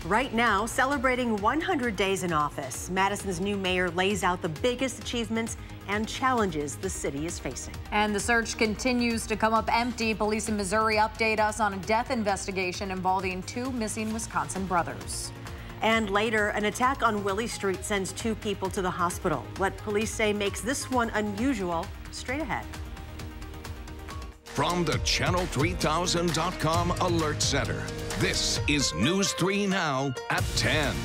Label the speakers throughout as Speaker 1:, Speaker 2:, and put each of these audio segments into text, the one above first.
Speaker 1: Right now, celebrating 100 days in office, Madison's new mayor lays out the biggest achievements and challenges the city is facing.
Speaker 2: And the search continues to come up empty. Police in Missouri update us on a death investigation involving two missing Wisconsin brothers.
Speaker 1: And later, an attack on Willie Street sends two people to the hospital. What police say makes this one unusual. Straight ahead.
Speaker 3: From the Channel3000.com Alert Center, this is News 3 Now at 10.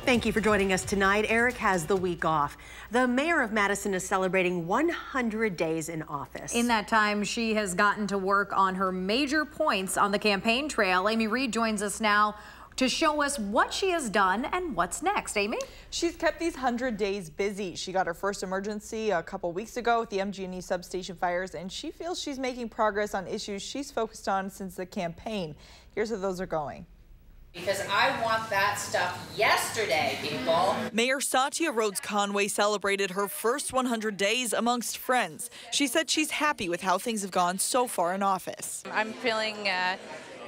Speaker 1: Thank you for joining us tonight. Eric has the week off. The mayor of Madison is celebrating 100 days in office.
Speaker 2: In that time, she has gotten to work on her major points on the campaign trail. Amy Reed joins us now to show us what she has done and what's next. Amy?
Speaker 4: She's kept these 100 days busy. She got her first emergency a couple weeks ago with the MG&E substation fires, and she feels she's making progress on issues she's focused on since the campaign. Here's how those are going.
Speaker 5: Because I want that stuff yesterday, people.
Speaker 4: Mayor Satya Rhodes-Conway celebrated her first 100 days amongst friends. She said she's happy with how things have gone so far in office.
Speaker 6: I'm feeling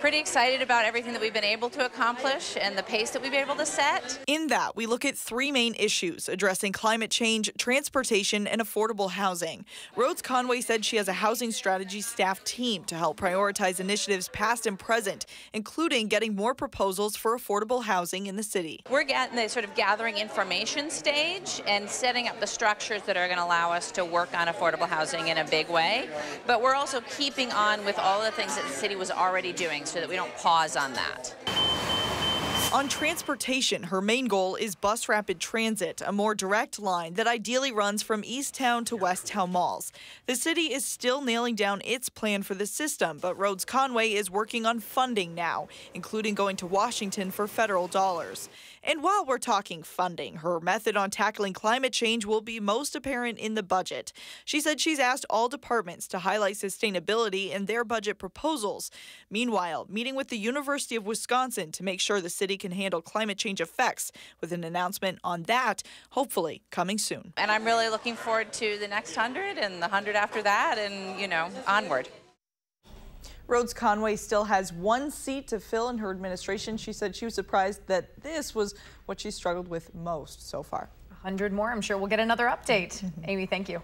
Speaker 6: pretty excited about everything that we've been able to accomplish and the pace that we've been able to set.
Speaker 4: In that, we look at three main issues, addressing climate change, transportation, and affordable housing. Rhodes-Conway said she has a housing strategy staff team to help prioritize initiatives past and present, including getting more proposals for affordable housing in the city.
Speaker 6: We're getting the sort of gathering information stage and setting up the structures that are going to allow us to work on affordable housing in a big way. But we're also keeping on with all the things that the city was already doing, so that we don't pause on that.
Speaker 4: On transportation, her main goal is bus rapid transit, a more direct line that ideally runs from East Town to West Town malls. The city is still nailing down its plan for the system, but Rhodes-Conway is working on funding now, including going to Washington for federal dollars. And while we're talking funding, her method on tackling climate change will be most apparent in the budget. She said she's asked all departments to highlight sustainability in their budget proposals. Meanwhile, meeting with the University of Wisconsin to make sure the city can handle climate change effects, with an announcement on that hopefully coming soon.
Speaker 6: And I'm really looking forward to the next 100 and the 100 after that and, you know, onward.
Speaker 4: Rhodes-Conway still has one seat to fill in her administration. She said she was surprised that this was what she struggled with most so far.
Speaker 2: 100 more. I'm sure we'll get another update. Amy, thank you.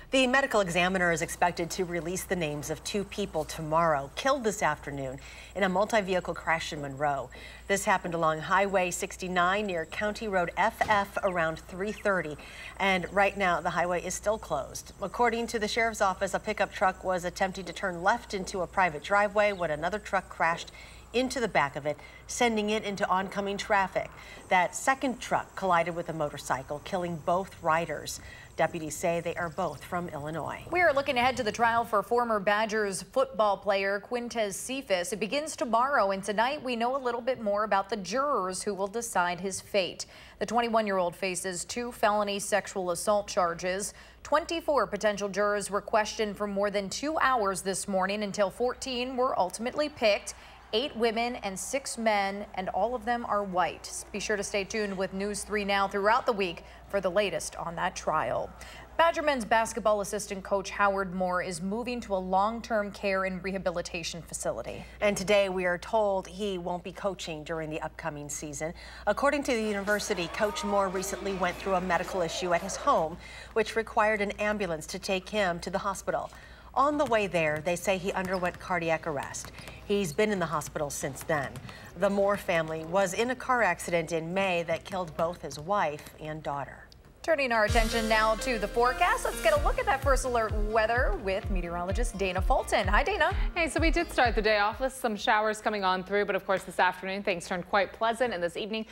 Speaker 1: The medical examiner is expected to release the names of two people tomorrow killed this afternoon in a multi-vehicle crash in Monroe. This happened along Highway 69 near County Road FF around 3:30. And right now the highway is still closed. According to the sheriff's office, a pickup truck was attempting to turn left into a private driveway when another truck crashed into the back of it, sending it into oncoming traffic. That second truck collided with a motorcycle, killing both riders. Deputies say they are both from Illinois.
Speaker 2: We are looking ahead to the trial for former Badgers football player Quintez Cephas. It begins tomorrow, and tonight we know a little bit more about the jurors who will decide his fate. The 21-year-old faces 2 felony sexual assault charges. 24 potential jurors were questioned for more than 2 hours this morning until 14 were ultimately picked. 8 women and 6 men, and all of them are white. Be sure to stay tuned with News 3 Now throughout the week for the latest on that trial. Badger men's basketball assistant coach Howard Moore is moving to a long-term care and rehabilitation facility.
Speaker 1: And today we are told he won't be coaching during the upcoming season. According to the university, Coach Moore recently went through a medical issue at his home, which required an ambulance to take him to the hospital. On the way there, they say he underwent cardiac arrest. He's been in the hospital since then. The Moore family was in a car accident in May that killed both his wife and daughter.
Speaker 2: Turning our attention now to the forecast, let's get a look at that first alert weather with meteorologist Dana Fulton. Hi, Dana.
Speaker 7: Hey, so we did start the day off with some showers coming on through, but of course this afternoon things turned quite pleasant, and this evening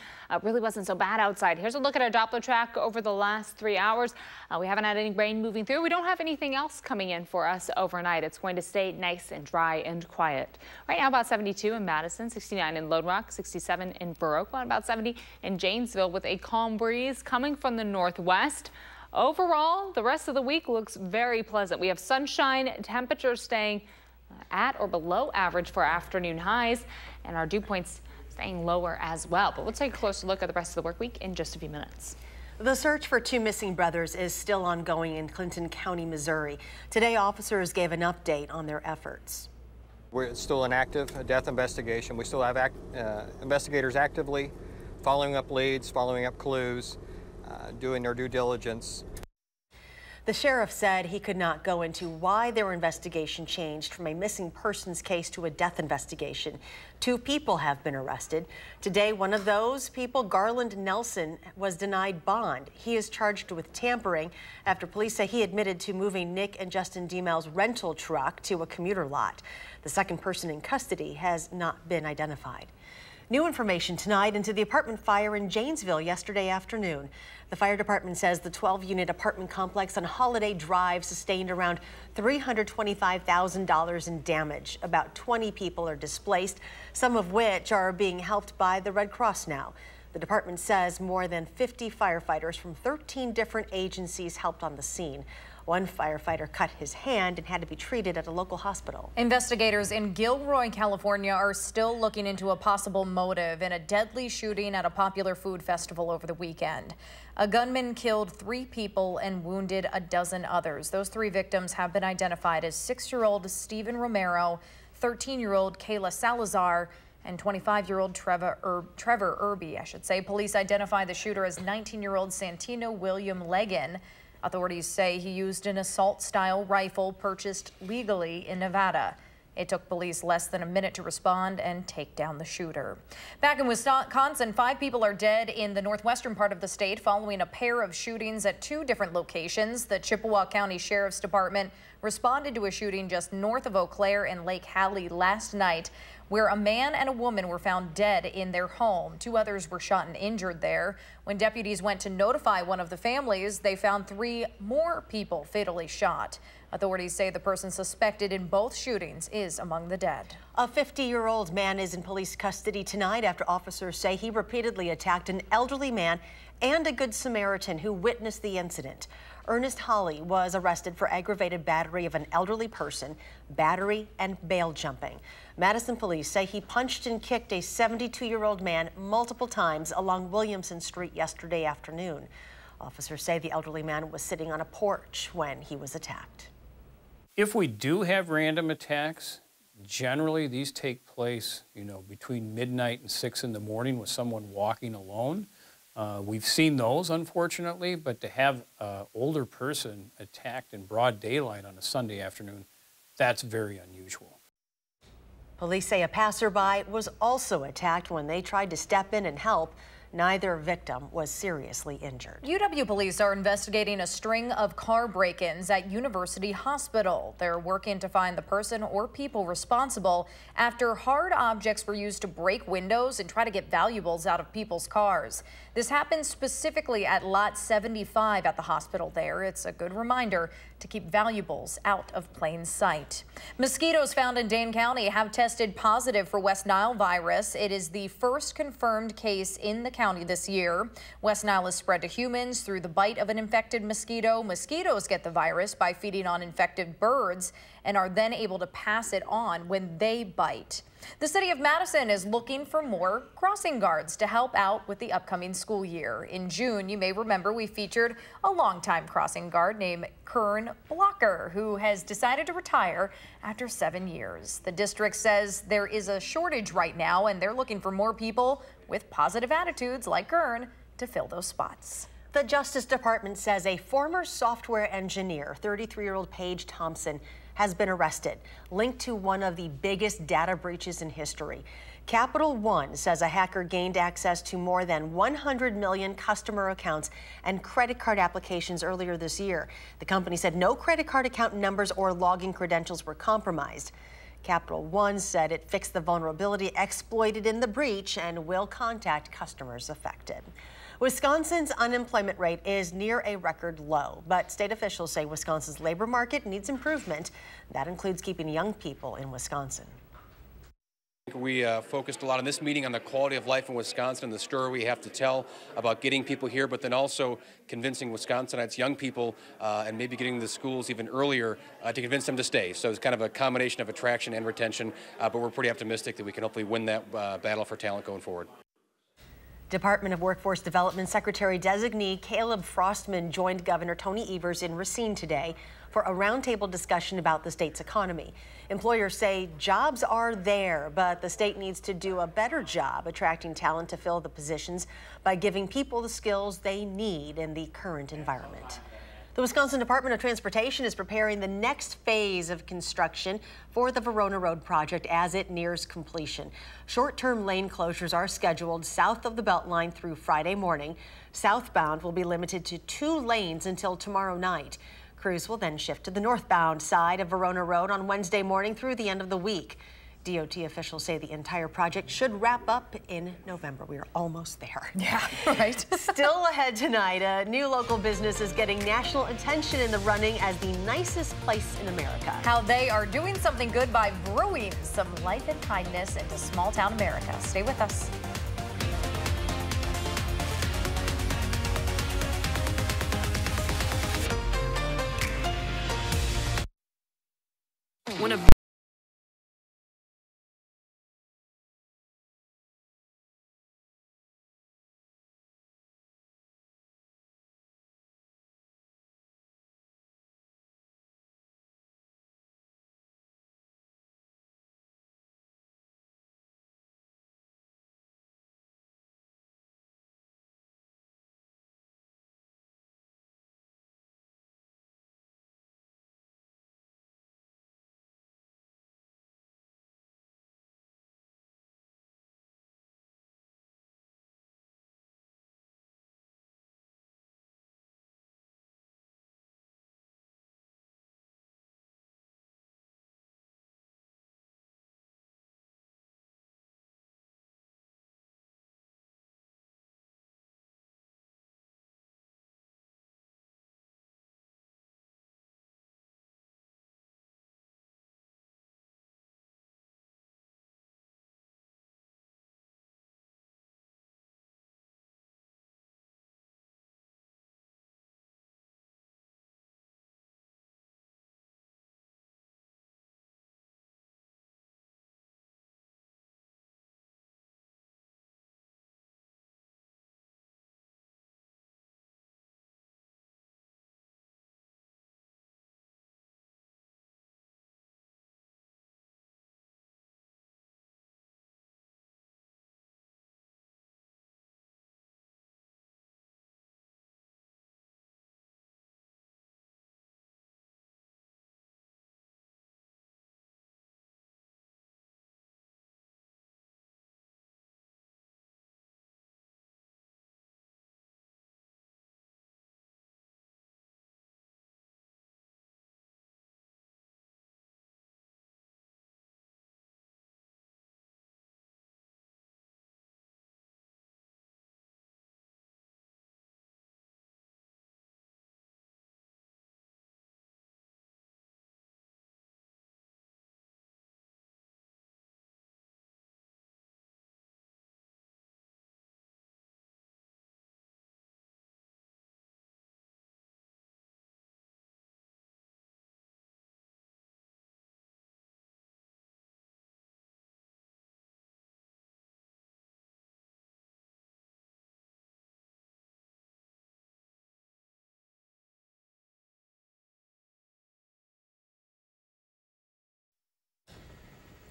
Speaker 7: really wasn't so bad outside. Here's a look at our Doppler track over the last 3 hours. We haven't had any rain moving through. We don't have anything else coming in for us overnight. It's going to stay nice and dry and quiet. Right now about 72 in Madison, 69 in Lone Rock, 67 in Burr Oak, about 70 in Janesville with a calm breeze coming from the northwest. Overall, the rest of the week looks very pleasant. We have sunshine, temperatures staying at or below average for afternoon highs, and our dew points staying lower as well. But we'll take a closer look at the rest of the work week in just a few minutes.
Speaker 1: The search for 2 missing brothers is still ongoing in Clinton County, Missouri. Today, officers gave an update on their efforts.
Speaker 8: It's still an active death investigation. We still have investigators actively following up leads, following up clues, doing their due diligence.
Speaker 1: The sheriff said he could not go into why their investigation changed from a missing persons case to a death investigation. 2 people have been arrested. Today, one of those people, Garland Nelson, was denied bond. He is charged with tampering after police say he admitted to moving Nick and Justin Demel's rental truck to a commuter lot. The second person in custody has not been identified. New information tonight into the apartment fire in Janesville yesterday afternoon. The fire department says the 12-unit apartment complex on Holiday Drive sustained around $325,000 in damage. About 20 people are displaced, some of which are being helped by the Red Cross now. The department says more than 50 firefighters from 13 different agencies helped on the scene. One firefighter cut his hand and had to be treated at a local hospital.
Speaker 2: Investigators in Gilroy, California are still looking into a possible motive in a deadly shooting at a popular food festival over the weekend. A gunman killed 3 people and wounded a dozen others. Those 3 victims have been identified as 6-year-old Stephen Romero, 13-year-old Kayla Salazar, and 25-year-old Trevor Irby, Police identify the shooter as 19-year-old Santino William Legan. Authorities say he used an assault-style rifle purchased legally in Nevada. It took police less than a minute to respond and take down the shooter. Back in Wisconsin, 5 people are dead in the northwestern part of the state following a pair of shootings at 2 different locations. The Chippewa County Sheriff's Department responded to a shooting just north of Eau Claire and Lake Hallie last night, where a man and a woman were found dead in their home. 2 others were shot and injured there. When deputies went to notify one of the families, they found 3 more people fatally shot. Authorities say the person suspected in both shootings is among the dead.
Speaker 1: A 50-year-old man is in police custody tonight after officers say he repeatedly attacked an elderly man and a Good Samaritan who witnessed the incident. Ernest Holly was arrested for aggravated battery of an elderly person, battery, and bail jumping. Madison police say he punched and kicked a 72-year-old man multiple times along Williamson Street yesterday afternoon. Officers say the elderly man was sitting on a porch when he was attacked.
Speaker 9: If we do have random attacks, generally these take place, between midnight and 6 in the morning with someone walking alone. We've seen those, unfortunately, but to have an older person attacked in broad daylight on a Sunday afternoon, that's very unusual.
Speaker 1: Police say a passerby was also attacked when they tried to step in and help. Neither victim was seriously injured.
Speaker 2: UW police are investigating a string of car break-ins at University Hospital. They're working to find the person or people responsible after hard objects were used to break windows and try to get valuables out of people's cars. This happened specifically at Lot 75 at the hospital there. It's a good reminder to keep valuables out of plain sight. Mosquitoes found in Dane County have tested positive for West Nile virus. It is the first confirmed case in the county this year. West Nile is spread to humans through the bite of an infected mosquito. Mosquitoes get the virus by feeding on infected birds and are then able to pass it on when they bite. The city of Madison is looking for more crossing guards to help out with the upcoming school year. In June, you may remember we featured a longtime crossing guard named Kern Blocker, who has decided to retire after 7 years. The district says there is a shortage right now, and they're looking for more people with positive attitudes like Kern to fill those spots.
Speaker 1: The Justice Department says a former software engineer, 33-year-old Paige Thompson, has been arrested, linked to one of the biggest data breaches in history. Capital One says a hacker gained access to more than 100 million customer accounts and credit card applications earlier this year. The company said no credit card account numbers or login credentials were compromised. Capital One said it fixed the vulnerability exploited in the breach and will contact customers affected. Wisconsin's unemployment rate is near a record low, but state officials say Wisconsin's labor market needs improvement. That includes keeping young people in Wisconsin.
Speaker 10: We focused a lot in this meeting on the quality of life in Wisconsin and the story we have to tell about getting people here, but then also convincing Wisconsinites, young people, and maybe getting the schools even earlier to convince them to stay. So it's kind of a combination of attraction and retention, but we're pretty optimistic that we can hopefully win that battle for talent going forward.
Speaker 1: Department of Workforce Development Secretary-designee Caleb Frostman joined Governor Tony Evers in Racine today for a roundtable discussion about the state's economy. Employers say jobs are there, but the state needs to do a better job attracting talent to fill the positions by giving people the skills they need in the current environment. The Wisconsin Department of Transportation is preparing the next phase of construction for the Verona Road project as it nears completion. Short-term lane closures are scheduled south of the Beltline through Friday morning. Southbound will be limited to 2 lanes until tomorrow night. Crews will then shift to the northbound side of Verona Road on Wednesday morning through the end of the week. DOT officials say the entire project should wrap up in November. We are almost there.
Speaker 2: Yeah, right.
Speaker 1: Still ahead tonight, a new local business is getting national attention in the running as the nicest place in America.
Speaker 2: How they are doing something good by brewing some life and kindness into small town America. Stay with us.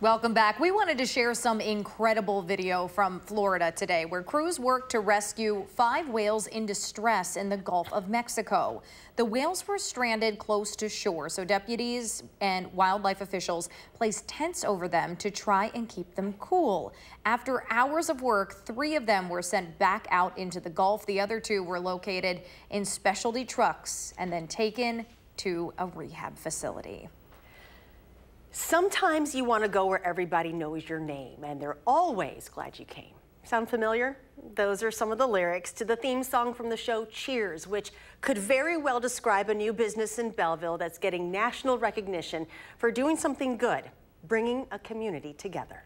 Speaker 2: Welcome back. We wanted to share some incredible video from Florida today where crews worked to rescue 5 whales in distress in the Gulf of Mexico. The whales were stranded close to shore, so deputies and wildlife officials placed tents over them to try and keep them cool. After hours of work, 3 of them were sent back out into the Gulf. The other 2 were located in specialty trucks and then taken to a rehab facility.
Speaker 1: Sometimes you want to go where everybody knows your name, and they're always glad you came. Sound familiar? Those are some of the lyrics to the theme song from the show Cheers, which could very well describe a new business in Belleville that's getting national recognition for doing something good, bringing a community together.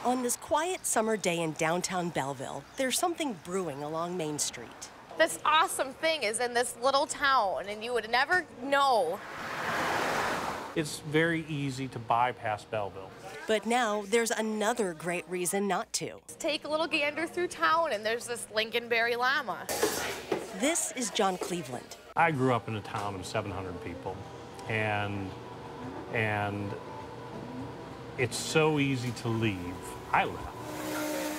Speaker 1: On this quiet summer day in downtown Belleville, there's something brewing along Main Street.
Speaker 11: This awesome thing is in this little town, and you would never know.
Speaker 12: It's very easy to bypass Belleville.
Speaker 1: But now there's another great reason not to.
Speaker 11: Take a little gander through town and there's this Lincolnberry llama.
Speaker 1: This is John Cleveland.
Speaker 12: I grew up in a town of 700 people, and it's so easy to leave. I left.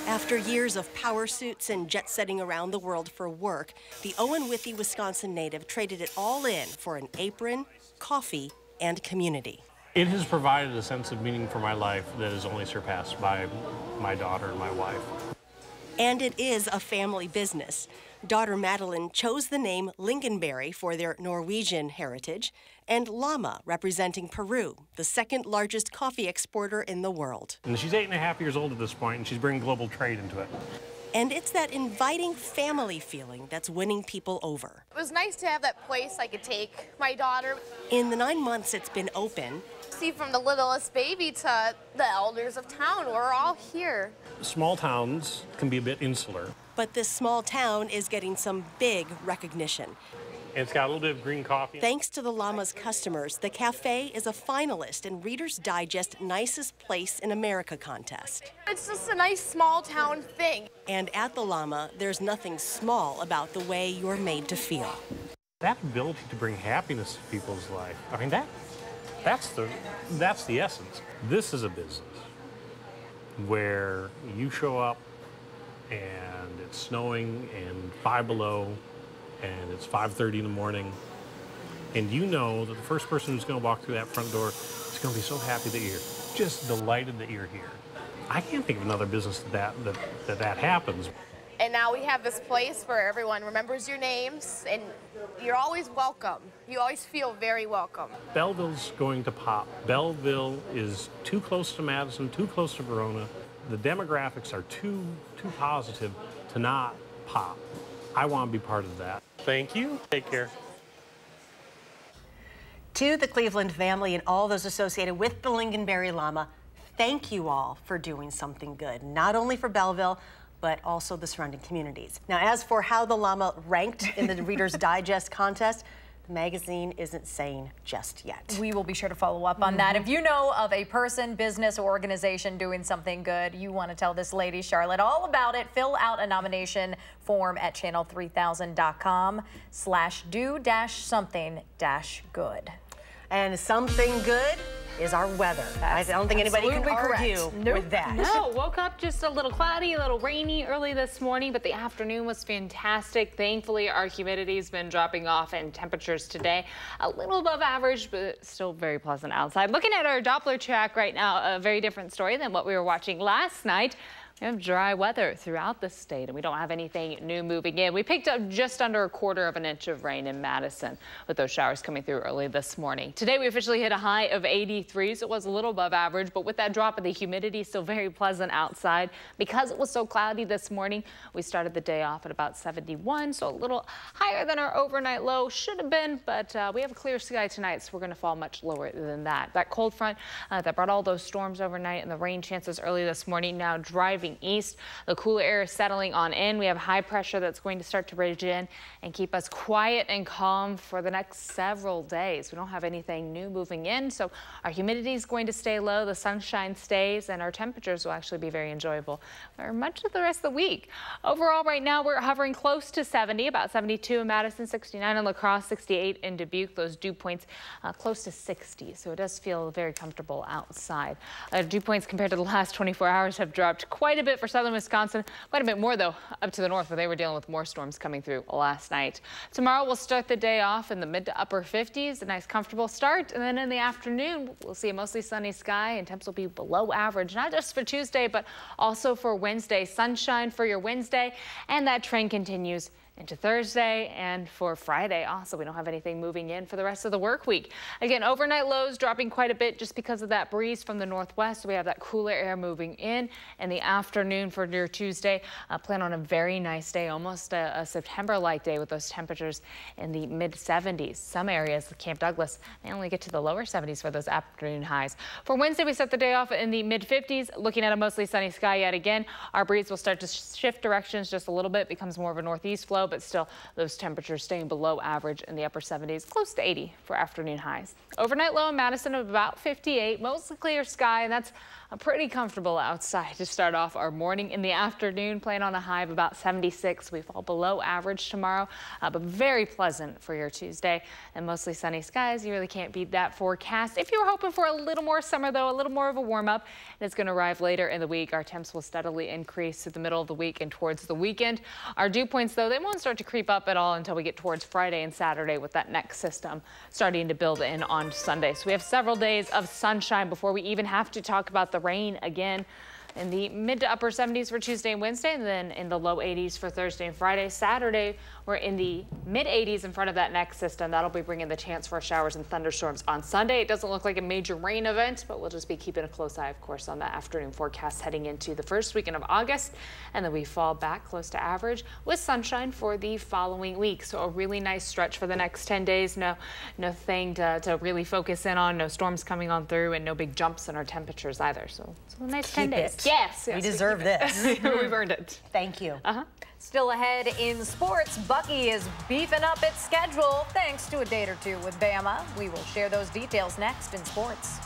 Speaker 1: After years of power suits and jet-setting around the world for work, the Owen Withy, Wisconsin native traded it all in for an apron, coffee, and community.
Speaker 12: It has provided a sense of meaning for my life that is only surpassed by my daughter and my wife.
Speaker 1: And it is a family business. Daughter Madeline chose the name Lincolnberry for their Norwegian heritage, and llama representing Peru, the second largest coffee exporter in the world.
Speaker 12: And she's 8.5 years old at this point, and she's bringing global trade into it.
Speaker 1: And it's that inviting family feeling that's winning people over.
Speaker 11: It was nice to have that place I could take my daughter.
Speaker 1: In the 9 months it's been open,
Speaker 11: See, from the littlest baby to the elders of town, we're all here.
Speaker 12: Small towns can be a bit insular.
Speaker 1: but this small town is getting some big recognition.
Speaker 12: And it's got a little bit of green coffee.
Speaker 1: Thanks to the llama's customers, the cafe is a finalist in Reader's Digest Nicest Place in America contest.
Speaker 11: It's just a nice small town thing.
Speaker 1: And at the llama, there's nothing small about the way you're made to feel.
Speaker 12: That ability to bring happiness to people's life, I mean, that's the essence. This is a business where you show up and it's snowing and 5 below and it's 5:30 in the morning, and you know that the first person who's going to walk through that front door is going to be so happy that you're here, just delighted that you're here. I can't think of another business that happens.
Speaker 11: And now we have this place where everyone remembers your names, and you're always welcome. You always feel very welcome.
Speaker 12: Belleville's going to pop. Belleville is too close to Madison, too close to Verona. The demographics are too positive to not pop. I want to be part of that. Thank you. Take care.
Speaker 1: To the Cleveland family and all those associated with the Lincolnberry Llama, thank you all for doing something good, not only for Belleville, but also the surrounding communities. Now, as for how the llama ranked in the Reader's Digest contest, the magazine isn't saying just yet.
Speaker 2: We will be sure to follow up on that. If you know of a person, business, or organization doing something good, you want to tell this lady, Charlotte, all about it, fill out a nomination form at channel3000.com/do-something-good.
Speaker 1: And something good is our weather. I don't think anybody can argue with that.
Speaker 7: No, woke up just a little cloudy, a little rainy early this morning, but the afternoon was fantastic. Thankfully, our humidity's been dropping off and temperatures today a little above average, but still very pleasant outside. Looking at our Doppler track right now, a very different story than what we were watching last night. We have dry weather throughout the state, and we don't have anything new moving in. We picked up just under 1/4 inch of rain in Madison with those showers coming through early this morning. Today, we officially hit a high of 83, so it was a little above average, but with that drop in the humidity, still very pleasant outside. Because it was so cloudy this morning, we started the day off at about 71, so a little higher than our overnight low should have been, but we have a clear sky tonight, so we're going to fall much lower than that. That cold front that brought all those storms overnight and the rain chances early this morning now driving east. The cooler air is settling on in. We have high pressure that's going to start to ridge in and keep us quiet and calm for the next several days. We don't have anything new moving in, so our humidity is going to stay low, the sunshine stays, and our temperatures will actually be very enjoyable for much of the rest of the week. Overall, right now, we're hovering close to 70, about 72 in Madison, 69 in La Crosse, 68 in Dubuque. Those dew points close to 60, so it does feel very comfortable outside. Dew points compared to the last 24 hours have dropped quite a bit for southern Wisconsin, quite a bit more though up to the north where they were dealing with more storms coming through last night. Tomorrow we'll start the day off in the mid to upper 50s, a nice comfortable start, and then in the afternoon we'll see a mostly sunny sky and temps will be below average, not just for Tuesday but also for Wednesday. Sunshine for your Wednesday, and that trend continues into Thursday and for Friday. Also, we don't have anything moving in for the rest of the work week. Again, overnight lows dropping quite a bit just because of that breeze from the northwest. So we have that cooler air moving in the afternoon for near Tuesday. Plan on a very nice day, almost a September-like day with those temperatures in the mid-70s. Some areas, like Camp Douglas, may only get to the lower 70s for those afternoon highs. For Wednesday, we set the day off in the mid-50s, looking at a mostly sunny sky yet again. Our breeze will start to shift directions just a little bit, becomes more of a northeast flow. low, but still those temperatures staying below average in the upper 70s, close to 80 for afternoon highs. Overnight low in Madison of about 58, mostly clear sky, and that's pretty comfortable outside to start off our morning. In the afternoon, plan on a high of about 76. We fall below average tomorrow, but very pleasant for your Tuesday, and mostly sunny skies. You really can't beat that forecast. If you were hoping for a little more summer, though, a little more of a warm up, and it's going to arrive later in the week. Our temps will steadily increase through the middle of the week and towards the weekend. Our dew points, though, they won't start to creep up at all until we get towards Friday and Saturday with that next system starting to build in on Sunday. So we have several days of sunshine before we even have to talk about the rain again. In the mid to upper 70s for Tuesday and Wednesday, and then in the low 80s for Thursday and Friday. Saturday, we're in the mid 80s in front of that next system. That'll be bringing the chance for showers and thunderstorms on Sunday. It doesn't look like a major rain event, but we'll just be keeping a close eye, of course, on the afternoon forecast heading into the first weekend of August. And then we fall back close to average with sunshine for the following week. So a really nice stretch for the next 10 days. No thing to really focus in on. No storms coming on through, and no big jumps in our temperatures either. So it's a nice 10 days. Yes,
Speaker 1: we deserve this.
Speaker 7: We've earned it.
Speaker 1: Thank you.
Speaker 2: Still ahead in sports, Bucky is beefing up its schedule thanks to a date or two with Bama. We will share those details next in sports.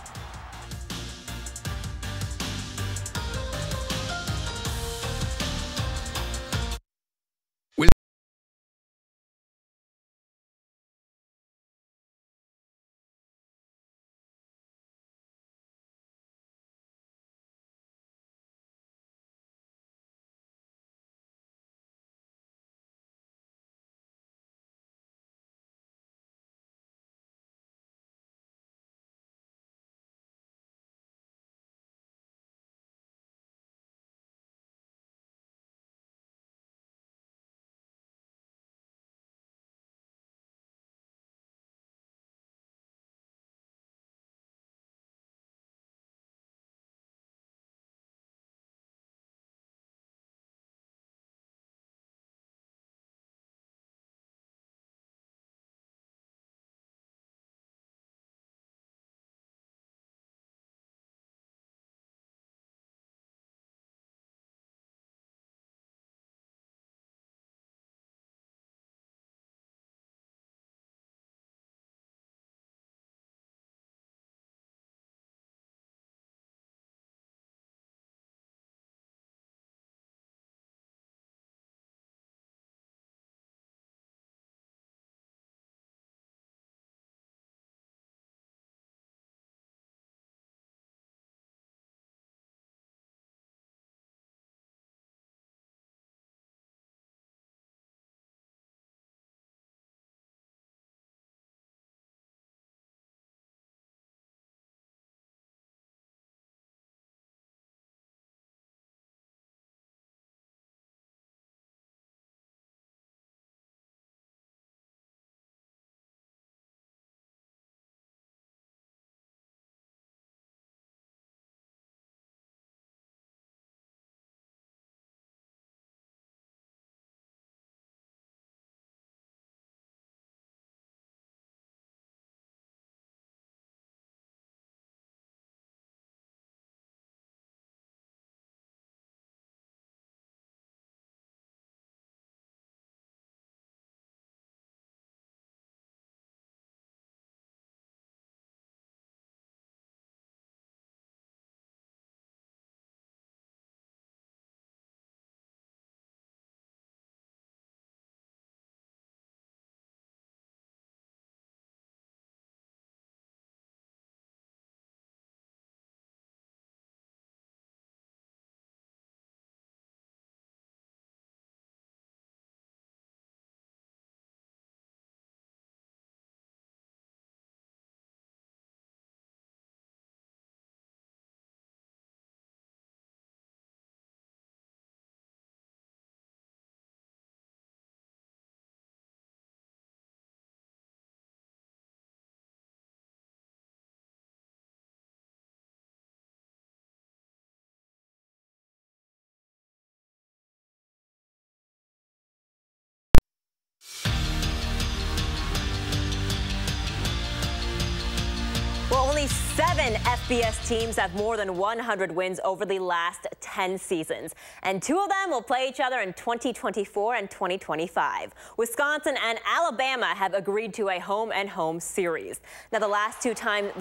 Speaker 13: Only 7 FBS teams have more than 100 wins over the last 10 seasons, and 2 of them will play each other in 2024 and 2025. Wisconsin and Alabama have agreed to a home-and-home series. Now, the last time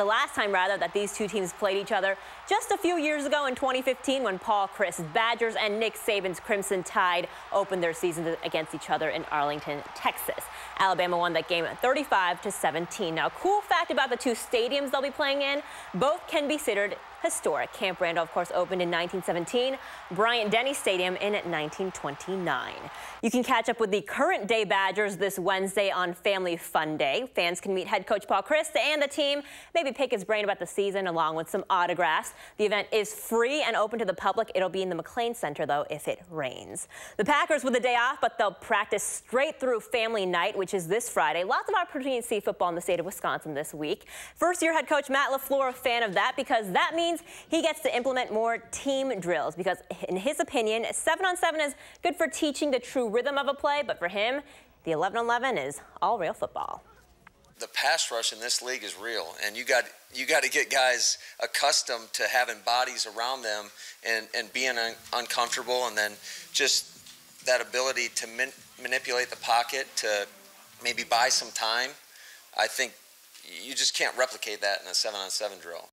Speaker 13: that these 2 teams played each other just a few years ago in 2015, when Paul Chryst' Badgers and Nick Saban's Crimson Tide opened their season against each other in Arlington, Texas. Alabama won that game 35-17. Now, cool fact about the 2 stadiums they'll be playing in, both can be considered historic. Camp Randall, of course, opened in 1917, Bryant-Denny Stadium in 1929. You can catch up with the current day Badgers this Wednesday on Family Fun Day. Fans can meet head coach Paul Chryst and the team, maybe pick his brain about the season along with some autographs. The event is free and open to the public. It'll be in the McLean Center, though, if it rains. The Packers with the day off, but they'll practice straight through family night, which is this Friday. Lots of opportunity to see football in the state of Wisconsin this week. First-year head coach Matt LaFleur, a fan of that because that means he gets to implement more team drills because, in his opinion, 7-on-7 is good for teaching the true rhythm of a play, but for him, the 11-on-11 is all real football.
Speaker 14: The pass rush in this league is real, and you got to get guys accustomed to having bodies around them and being uncomfortable, and then just that ability to manipulate the pocket to maybe buy some time. I think you just can't replicate that in a 7-on-7 drill.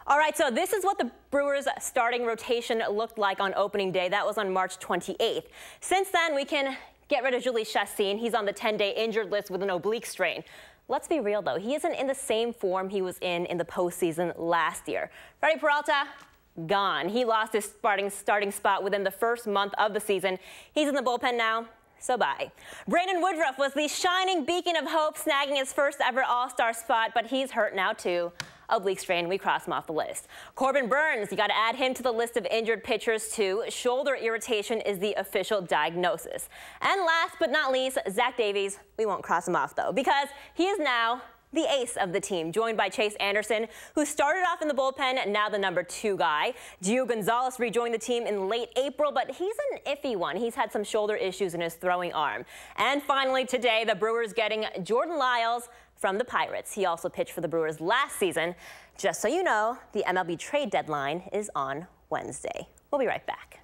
Speaker 13: All right, so this is what the Brewers' starting rotation looked like on opening day. That was on March 28th. Since then, we can get rid of Jhoulys Chacín. He's on the 10-day injured list with an oblique strain. Let's be real, though. He isn't in the same form he was in the postseason last year. Freddie Peralta, gone. He lost his starting spot within the first month of the season. He's in the bullpen now. So bye. Brandon Woodruff was the shining beacon of hope, snagging his first ever All-Star spot, but he's hurt now too. Oblique strain, we cross him off the list. Corbin Burns, you got to add him to the list of injured pitchers too. Shoulder irritation is the official diagnosis. And last but not least, Zach Davies, we won't cross him off though, because he is now the ace of the team, joined by Chase Anderson, who started off in the bullpen, now the number 2 guy. Gio Gonzalez rejoined the team in late April, but he's an iffy one. He's had some shoulder issues in his throwing arm. And finally today, the Brewers getting Jordan Lyles from the Pirates. He also pitched for the Brewers last season. Just so you know, the MLB trade deadline is on Wednesday. We'll be right back.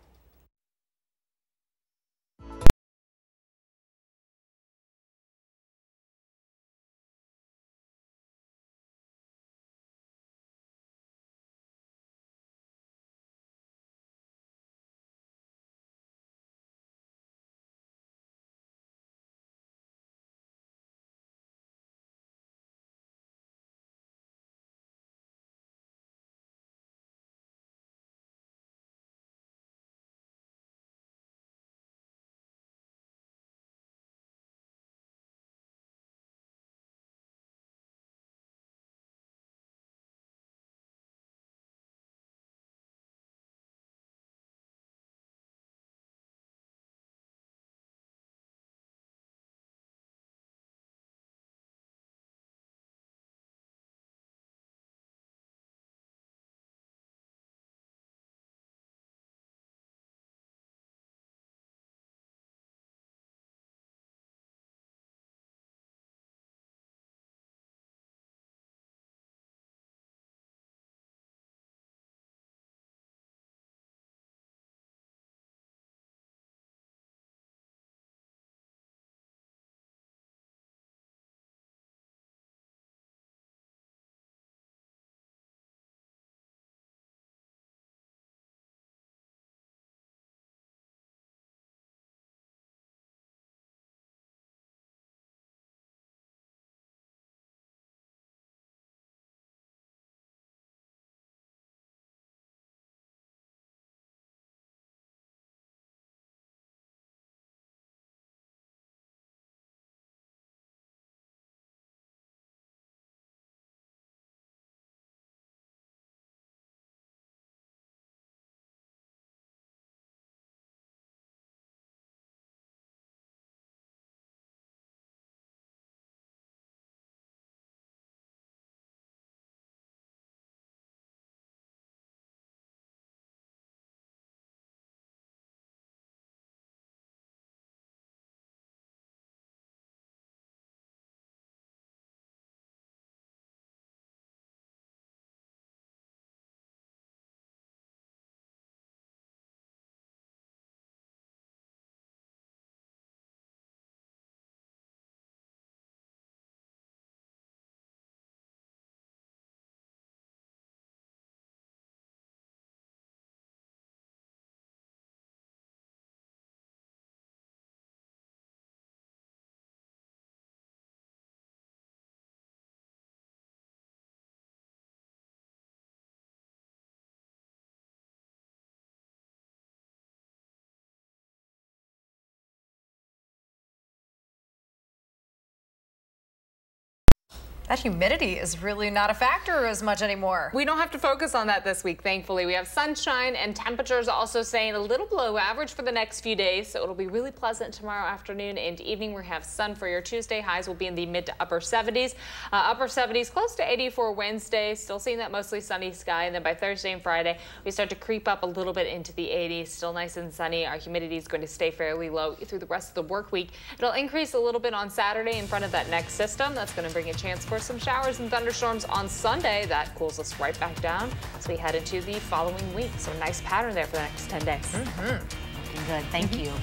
Speaker 2: That humidity is really not a factor as much anymore.
Speaker 7: We don't have to focus on that this week, thankfully. We have sunshine and temperatures also staying a little below average for the next few days, so it'll be really pleasant tomorrow afternoon and evening. We have sun for your Tuesday. Highs will be in the mid to upper 70s. Upper 70s, close to 80 for Wednesday. Still seeing that mostly sunny sky. And then by Thursday and Friday, we start to creep up a little bit into the 80s. Still nice and sunny. Our humidity is going to stay fairly low through the rest of the work week. It'll increase a little bit on Saturday in front of that next system. That's going to bring a chance for some showers and thunderstorms on Sunday. That cools us right back down as we head into the following week. So nice pattern there for the next 10 days.
Speaker 1: Looking good. Thank you.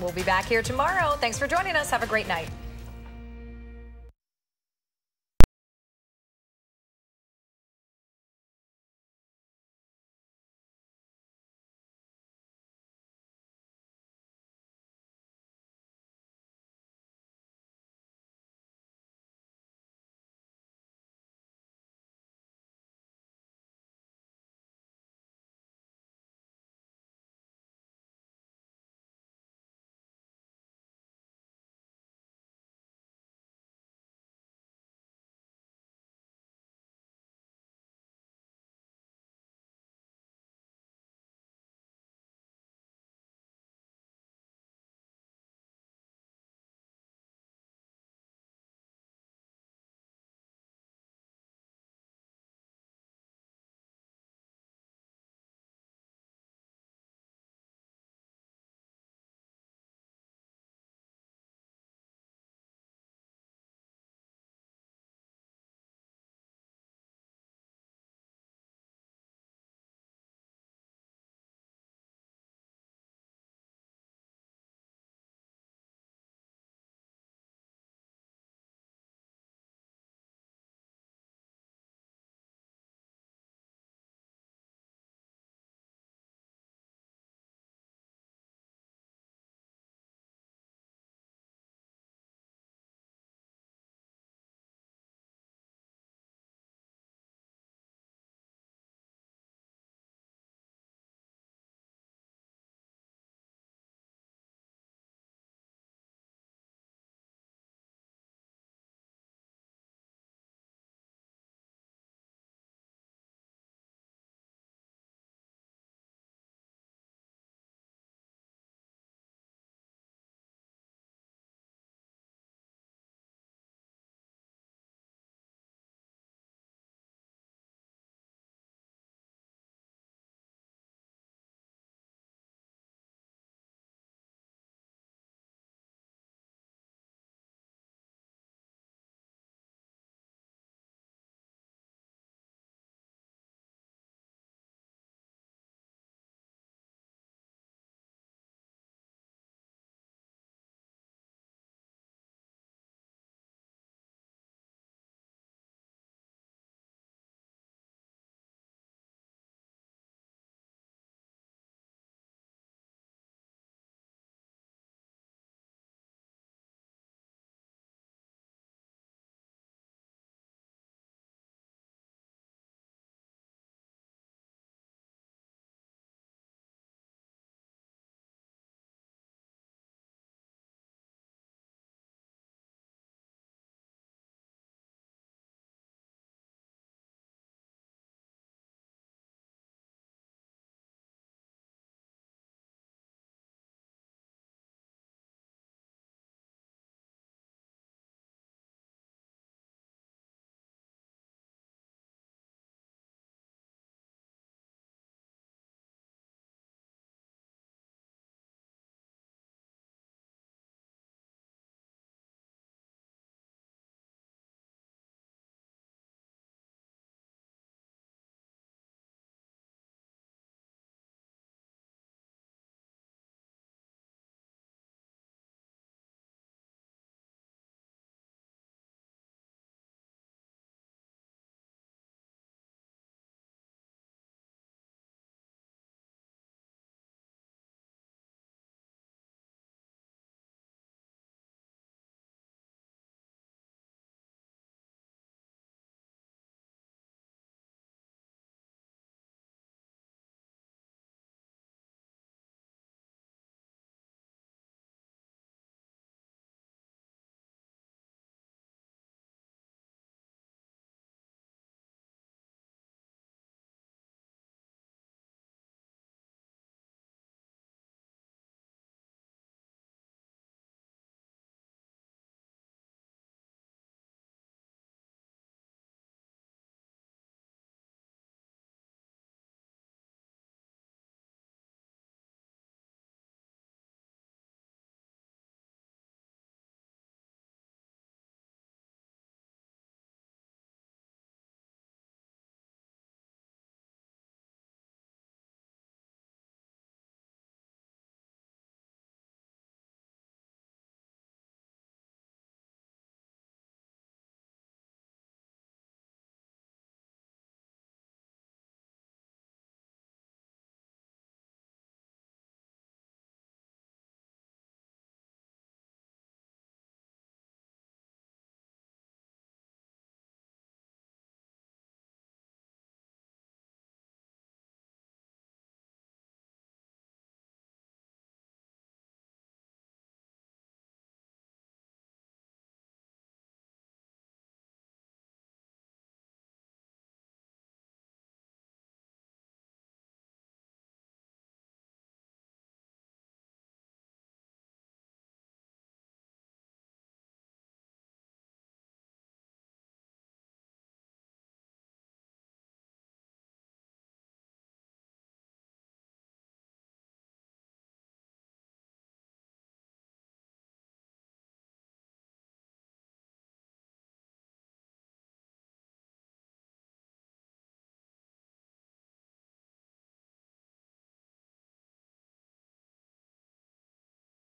Speaker 2: We'll be back here tomorrow. Thanks for joining us. Have a great night.